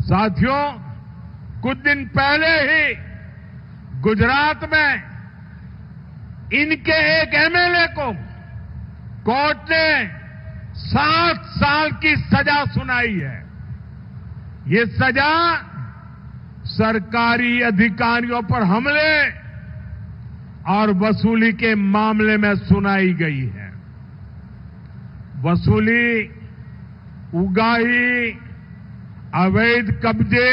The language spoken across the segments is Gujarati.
साथियों, कुछ दिन पहले ही गुजरात में इनके एक एमएलए को कोर्ट ने 7 साल की सजा सुनाई है। ये सजा सरकारी अधिकारियों पर हमले और वसूली के मामले में सुनाई गई है। वसूली, उगाही, अवैध कब्जे,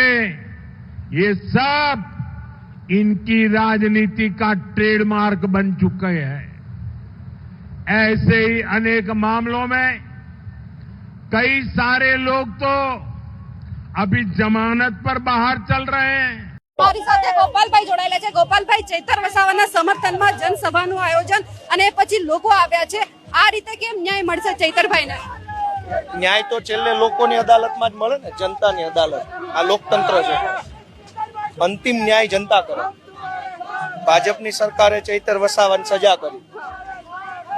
ये सब इनकी राजनीति का ट्रेडमार्क बन चुके हैं। ऐसे ही अनेक मामलों में कई सारे लोग तो अभी जमानत पर बाहर चल रहे हैं। મારી સાથે ગોપાલભાઈ જોડાયેલા છે। ગોપાલભાઈ, ચૈતર વસાવાના સમર્થનમાં જનસભાનું આયોજન અને પછી લોકો આવ્યા છે, આ રીતે કેમ ન્યાય મળશે ચૈતરભાઈને? ન્યાય તો છેલ્લે લોકોની અદાલતમાં જ મળે ને, જનતાની અદાલત। આ લોકતંત્ર છે, અંતિમ ન્યાય જનતા કરે। ભાજપની સરકારે ચૈતર વસાવાને સજા કરી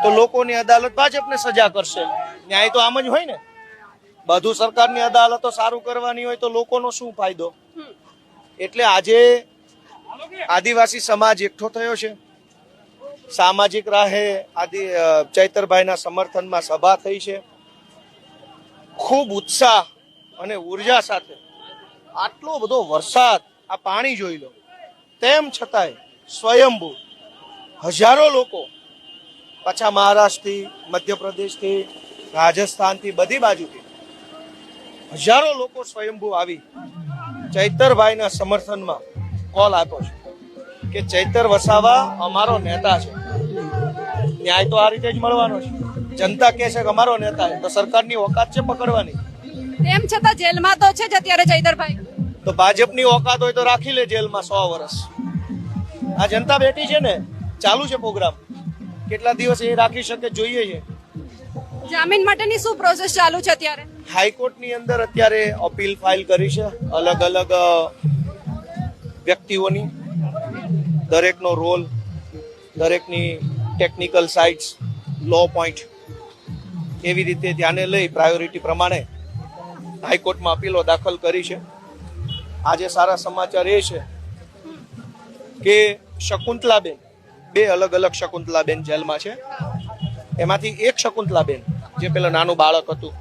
તો લોકોની અદાલત ભાજપને સજા કરશે। ન્યાય તો આમ જ હોય ને, બધું સરકારની અદાલતો સારું કરવાની હોય તો લોકોનો શું ફાયદો? એટલે આજે આદિવાસી સમાજ એકઠો થયો છે। સામાજિક રાહે ચૈતરભાઈના સમર્થનમાં સભા થઈ છે। ખૂબ ઉત્સાહ અને ઉર્જા સાથે આટલો બધો વરસાદ, આ પાણી જોઈ લો, તેમ છતાંય સ્વયંભૂ હજારો લોકો પાછા મહારાષ્ટ્રથી, મધ્યપ્રદેશથી, રાજસ્થાનથી, બધી બાજુથી હજારો લોકો સ્વયંભૂ આવી ચૈતરભાઈના સમર્થનમાં કોલ આપ્યો છે કે ચૈતર વસાવા અમારો નેતા છે। ન્યાય તો આ રીતે જ મળવાનો છે। જનતા કહે છે કે અમારો નેતા છે તો સરકારની ઓકાત છે પકડવાની। તેમ છતાં જેલમાં તો છે જ અત્યારે ચૈતરભાઈ। તો ભાજપની ઓકાત હોય તો રાખી લે જેલમાં 100 વર્ષ। આ જનતા બેઠી છે ને, ચાલુ છે પ્રોગ્રામ, કેટલા દિવસ એ રાખી શકે જોઈએ છે। જામીન માટેની શું પ્રોસેસ ચાલુ છે અત્યારે? હાઈકોર્ટની અંદર અત્યારે અપીલ ફાઇલ કરી છે અલગ અલગ વ્યક્તિઓની। દરેકનો રોલ, દરેકની ટેકનિકલ સાઇટ્સ, લો પોઈન્ટ એવી રીતે ધ્યાને લઈ પ્રાયોરિટી પ્રમાણે હાઈકોર્ટમાં અપીલો દાખલ કરી છે। આજે સારા સમાચાર એ છે કે શકુંતલાબેન, 2 અલગ અલગ શકુંતલાબેન જેલમાં છે। એમાંથી એક શકુંતલાબેન જે પેલા નાનું બાળક હતું,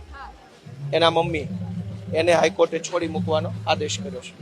એના મમ્મી, એને હાઈકોર્ટે છોડી મૂકવાનો આદેશ કર્યો છે।